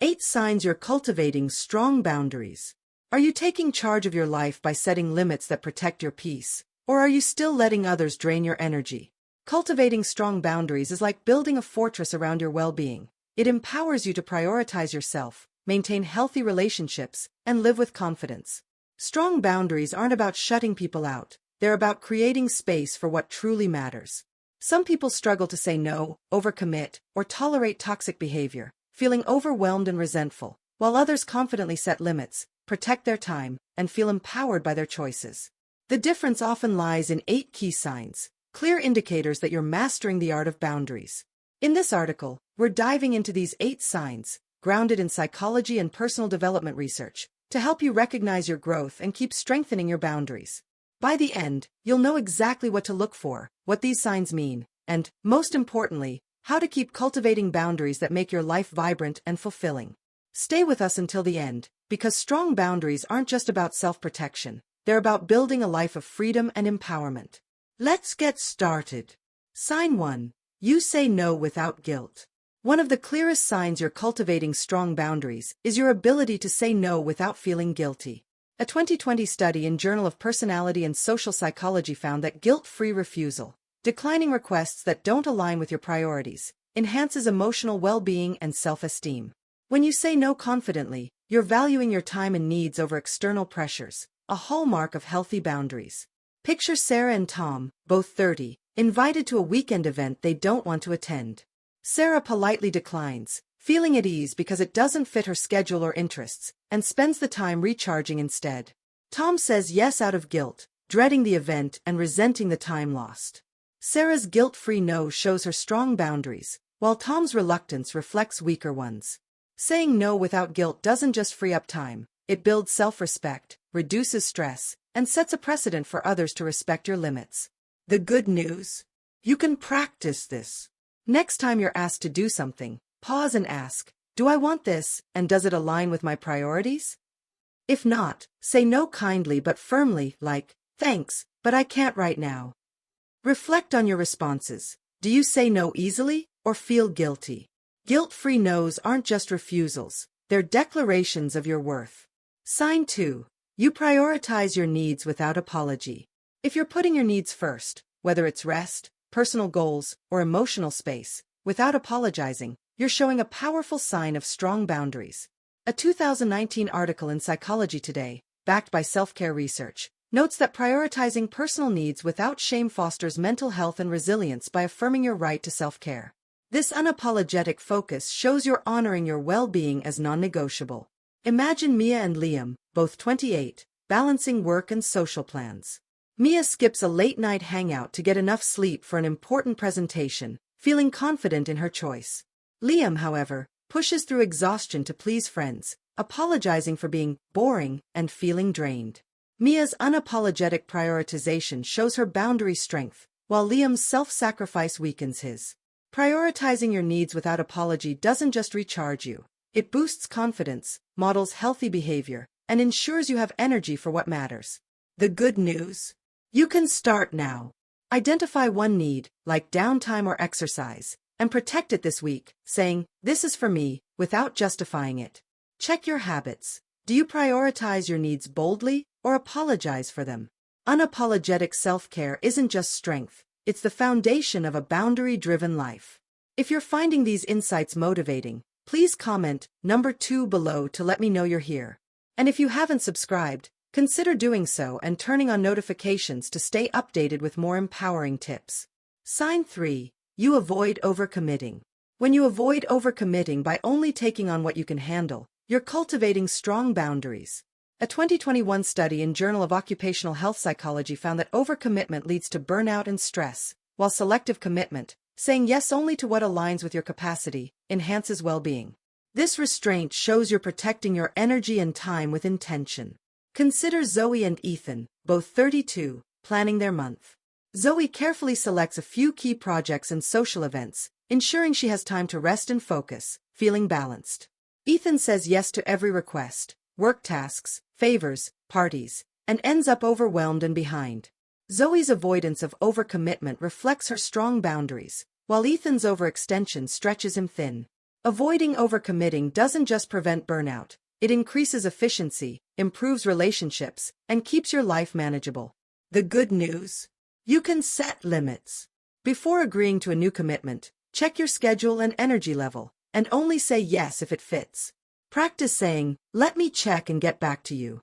8 signs you're cultivating strong boundaries. Are you taking charge of your life by setting limits that protect your peace, or are you still letting others drain your energy? Cultivating strong boundaries is like building a fortress around your well-being. It empowers you to prioritize yourself, maintain healthy relationships, and live with confidence. Strong boundaries aren't about shutting people out. They're about creating space for what truly matters. Some people struggle to say no, overcommit, or tolerate toxic behavior, feeling overwhelmed and resentful, while others confidently set limits, protect their time, and feel empowered by their choices. The difference often lies in 8 key signs, clear indicators that you're mastering the art of boundaries. In this article, we're diving into these 8 signs, grounded in psychology and personal development research, to help you recognize your growth and keep strengthening your boundaries. By the end, you'll know exactly what to look for, what these signs mean, and, most importantly, how to keep cultivating boundaries that make your life vibrant and fulfilling. Stay with us until the end, because strong boundaries aren't just about self-protection. They're about building a life of freedom and empowerment. Let's get started. Sign 1. You say no without guilt. One of the clearest signs you're cultivating strong boundaries is your ability to say no without feeling guilty. A 2020 study in Journal of Personality and Social Psychology found that guilt-free refusal, declining requests that don't align with your priorities, enhances emotional well-being and self-esteem. When you say no confidently, you're valuing your time and needs over external pressures, a hallmark of healthy boundaries. Picture Sarah and Tom, both 30, invited to a weekend event they don't want to attend. Sarah politely declines, feeling at ease because it doesn't fit her schedule or interests, and spends the time recharging instead. Tom says yes out of guilt, dreading the event and resenting the time lost. Sarah's guilt-free no shows her strong boundaries, while Tom's reluctance reflects weaker ones. Saying no without guilt doesn't just free up time, it builds self-respect, reduces stress, and sets a precedent for others to respect your limits. The good news? You can practice this. Next time you're asked to do something, pause and ask, do I want this, and does it align with my priorities? If not, say no kindly but firmly, like, thanks, but I can't right now. Reflect on your responses. Do you say no easily, or feel guilty? Guilt-free no's aren't just refusals, they're declarations of your worth. Sign 2. You prioritize your needs without apology. If you're putting your needs first, whether it's rest, personal goals, or emotional space, without apologizing, you're showing a powerful sign of strong boundaries. A 2019 article in Psychology Today, backed by self-care research, notes that prioritizing personal needs without shame fosters mental health and resilience by affirming your right to self-care. This unapologetic focus shows you're honoring your well-being as non-negotiable. Imagine Mia and Liam, both 28, balancing work and social plans. Mia skips a late-night hangout to get enough sleep for an important presentation, feeling confident in her choice. Liam, however, pushes through exhaustion to please friends, apologizing for being boring and feeling drained. Mia's unapologetic prioritization shows her boundary strength, while Liam's self-sacrifice weakens his. Prioritizing your needs without apology doesn't just recharge you. It boosts confidence, models healthy behavior, and ensures you have energy for what matters. The good news? You can start now. Identify one need, like downtime or exercise, and protect it this week, saying, "This is for me," without justifying it. Check your habits. Do you prioritize your needs boldly, or apologize for them? Unapologetic self-care isn't just strength, it's the foundation of a boundary-driven life. If you're finding these insights motivating, please comment number 2 below to let me know you're here. And if you haven't subscribed, consider doing so and turning on notifications to stay updated with more empowering tips. Sign 3. You avoid overcommitting. When you avoid overcommitting by only taking on what you can handle, you're cultivating strong boundaries. A 2021 study in Journal of Occupational Health Psychology found that overcommitment leads to burnout and stress, while selective commitment, saying yes only to what aligns with your capacity, enhances well-being. This restraint shows you're protecting your energy and time with intention. Consider Zoe and Ethan, both 32, planning their month. Zoe carefully selects a few key projects and social events, ensuring she has time to rest and focus, feeling balanced. Ethan says yes to every request, work tasks, favors, parties, and ends up overwhelmed and behind. Zoe's avoidance of overcommitment reflects her strong boundaries, while Ethan's overextension stretches him thin. Avoiding overcommitting doesn't just prevent burnout, it increases efficiency, improves relationships, and keeps your life manageable. The good news? You can set limits. Before agreeing to a new commitment, check your schedule and energy level, and only say yes if it fits. Practice saying, "Let me check and get back to you."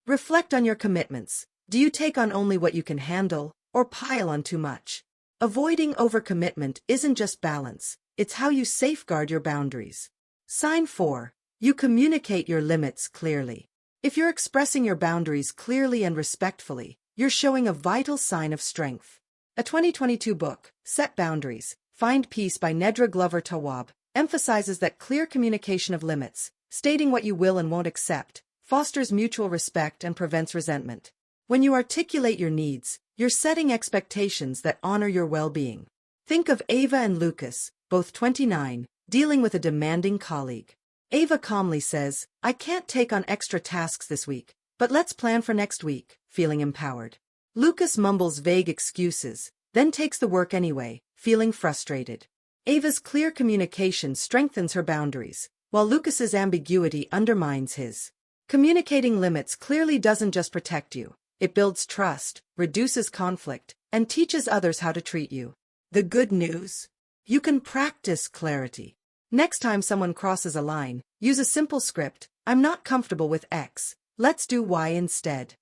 Reflect on your commitments. Do you take on only what you can handle, or pile on too much? Avoiding overcommitment isn't just balance, it's how you safeguard your boundaries. Sign 4. You communicate your limits clearly. If you're expressing your boundaries clearly and respectfully, you're showing a vital sign of strength. A 2022 book, Set Boundaries, Find Peace by Nedra Glover Tawwab, emphasizes that clear communication of limits, stating what you will and won't accept, fosters mutual respect and prevents resentment. When you articulate your needs, you're setting expectations that honor your well-being. Think of Ava and Lucas, both 29, dealing with a demanding colleague. Ava calmly says, "I can't take on extra tasks this week, but let's plan for next week," feeling empowered. Lucas mumbles vague excuses, then takes the work anyway, feeling frustrated. Ava's clear communication strengthens her boundaries, while Lucas's ambiguity undermines his. Communicating limits clearly doesn't just protect you, it builds trust, reduces conflict, and teaches others how to treat you. The good news? You can practice clarity. Next time someone crosses a line, use a simple script: "I'm not comfortable with X, let's do Y instead."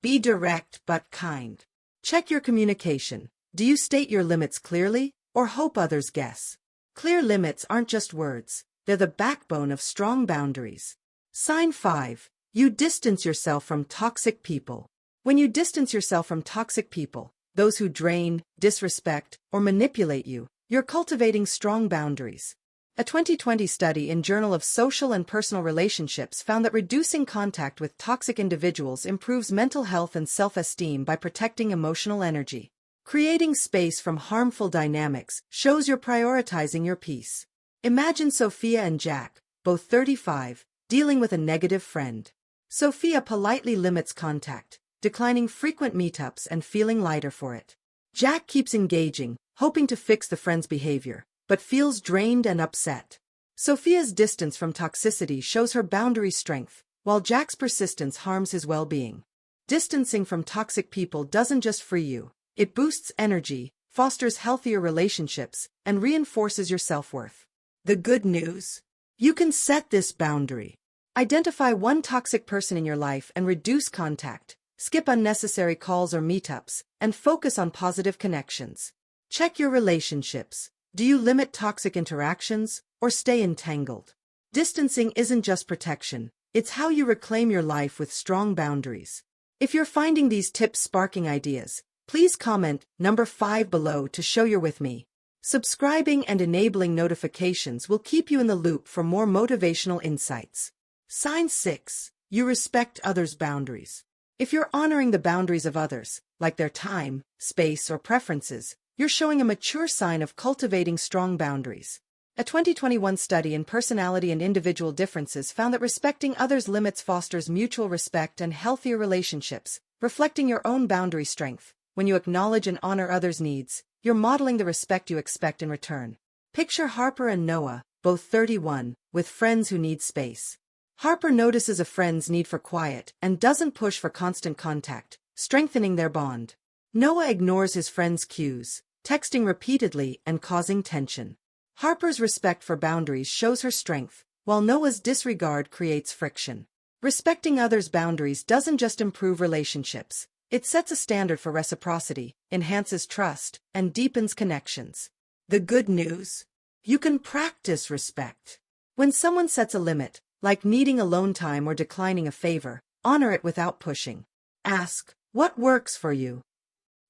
Be direct but kind. Check your communication. Do you state your limits clearly, or hope others guess? Clear limits aren't just words, they're the backbone of strong boundaries. Sign 5. You distance yourself from toxic people. When you distance yourself from toxic people, those who drain, disrespect, or manipulate you, you're cultivating strong boundaries. A 2020 study in Journal of Social and Personal Relationships found that reducing contact with toxic individuals improves mental health and self-esteem by protecting emotional energy. Creating space from harmful dynamics shows you're prioritizing your peace. Imagine Sophia and Jack, both 35, dealing with a negative friend. Sophia politely limits contact, declining frequent meetups and feeling lighter for it. Jack keeps engaging, hoping to fix the friend's behavior, but feels drained and upset. Sophia's distance from toxicity shows her boundary strength, while Jack's persistence harms his well-being. Distancing from toxic people doesn't just free you, it boosts energy, fosters healthier relationships, and reinforces your self-worth. The good news? You can set this boundary. Identify one toxic person in your life and reduce contact. Skip unnecessary calls or meetups, and focus on positive connections. Check your relationships. Do you limit toxic interactions, or stay entangled? Distancing isn't just protection, it's how you reclaim your life with strong boundaries. If you're finding these tips sparking ideas, please comment number 5 below to show you're with me. Subscribing and enabling notifications will keep you in the loop for more motivational insights. Sign 6. You respect others' boundaries. If you're honoring the boundaries of others, like their time, space, or preferences, you're showing a mature sign of cultivating strong boundaries. A 2021 study in personality and individual differences found that respecting others' limits fosters mutual respect and healthier relationships, reflecting your own boundary strength. When you acknowledge and honor others' needs, you're modeling the respect you expect in return. Picture Harper and Noah, both 31, with friends who need space. Harper notices a friend's need for quiet and doesn't push for constant contact, strengthening their bond. Noah ignores his friend's cues, texting repeatedly and causing tension. Harper's respect for boundaries shows her strength, while Noah's disregard creates friction. Respecting others' boundaries doesn't just improve relationships, it sets a standard for reciprocity, enhances trust, and deepens connections. The good news? You can practice respect. When someone sets a limit, like needing alone time or declining a favor, honor it without pushing. Ask, what works for you?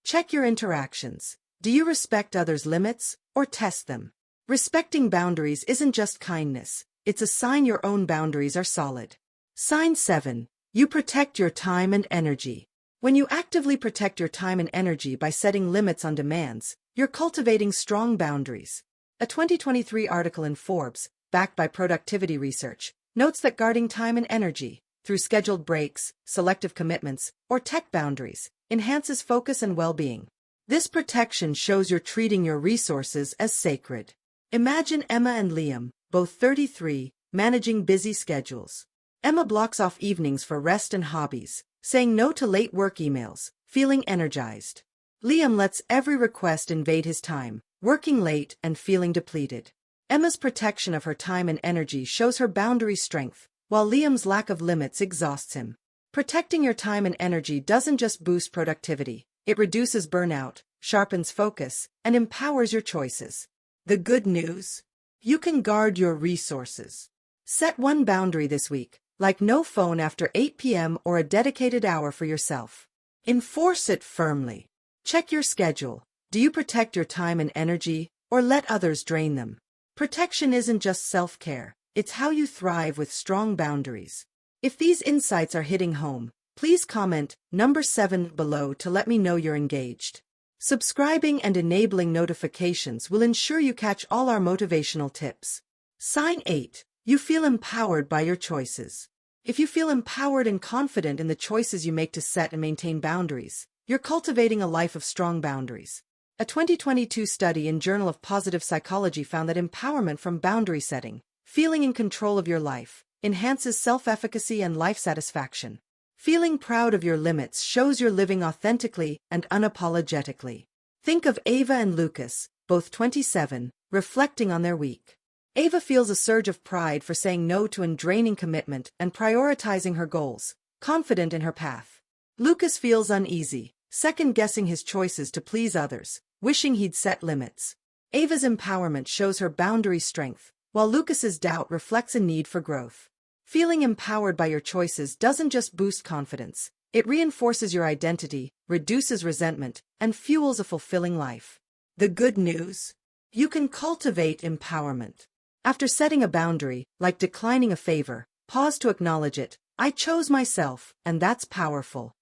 Check your interactions. Do you respect others' limits, or test them? Respecting boundaries isn't just kindness, it's a sign your own boundaries are solid. Sign 7. You protect your time and energy. When you actively protect your time and energy by setting limits on demands, you're cultivating strong boundaries. A 2023 article in Forbes, backed by productivity research, notes that guarding time and energy, through scheduled breaks, selective commitments, or tech boundaries, enhances focus and well-being. This protection shows you're treating your resources as sacred. Imagine Emma and Liam, both 33, managing busy schedules. Emma blocks off evenings for rest and hobbies, saying no to late work emails, feeling energized. Liam lets every request invade his time, working late and feeling depleted. Emma's protection of her time and energy shows her boundary strength, while Liam's lack of limits exhausts him. Protecting your time and energy doesn't just boost productivity, it reduces burnout, sharpens focus, and empowers your choices. The good news? You can guard your resources. Set one boundary this week, like no phone after 8 p.m. or a dedicated hour for yourself. Enforce it firmly. Check your schedule. Do you protect your time and energy, or let others drain them? Protection isn't just self-care, it's how you thrive with strong boundaries. If these insights are hitting home, please comment number 7 below to let me know you're engaged. Subscribing and enabling notifications will ensure you catch all our motivational tips. Sign 8. You feel empowered by your choices. If you feel empowered and confident in the choices you make to set and maintain boundaries, you're cultivating a life of strong boundaries. A 2022 study in Journal of Positive Psychology found that empowerment from boundary setting, feeling in control of your life, enhances self-efficacy and life satisfaction. Feeling proud of your limits shows you're living authentically and unapologetically. Think of Ava and Lucas, both 27, reflecting on their week. Ava feels a surge of pride for saying no to a draining commitment and prioritizing her goals, confident in her path. Lucas feels uneasy, second-guessing his choices to please others, wishing he'd set limits. Ava's empowerment shows her boundary strength, while Lucas's doubt reflects a need for growth. Feeling empowered by your choices doesn't just boost confidence, it reinforces your identity, reduces resentment, and fuels a fulfilling life. The good news? You can cultivate empowerment. After setting a boundary, like declining a favor, pause to acknowledge it. I chose myself, and that's powerful.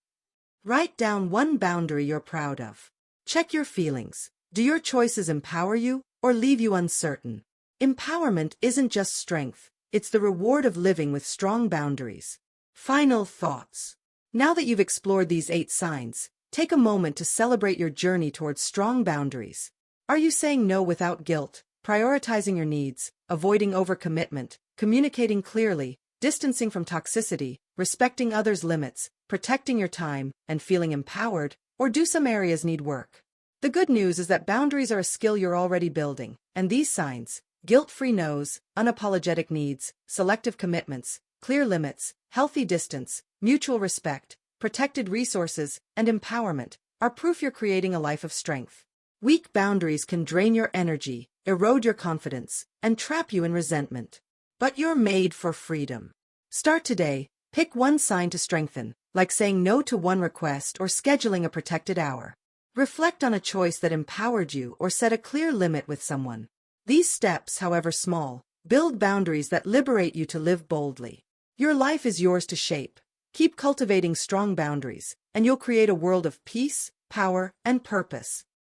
Write down one boundary you're proud of. Check your feelings. Do your choices empower you, or leave you uncertain? Empowerment isn't just strength, it's the reward of living with strong boundaries. Final thoughts. Now that you've explored these 8 signs, take a moment to celebrate your journey towards strong boundaries. Are you saying no without guilt, prioritizing your needs, avoiding overcommitment, communicating clearly, distancing from toxicity, respecting others' limits, protecting your time, and feeling empowered, or do some areas need work? The good news is that boundaries are a skill you're already building, and these signs, guilt-free no's, unapologetic needs, selective commitments, clear limits, healthy distance, mutual respect, protected resources, and empowerment, are proof you're creating a life of strength. Weak boundaries can drain your energy, erode your confidence, and trap you in resentment. But you're made for freedom. Start today, pick one sign to strengthen, like saying no to one request or scheduling a protected hour. Reflect on a choice that empowered you or set a clear limit with someone. These steps, however small, build boundaries that liberate you to live boldly. Your life is yours to shape. Keep cultivating strong boundaries, and you'll create a world of peace, power, and purpose.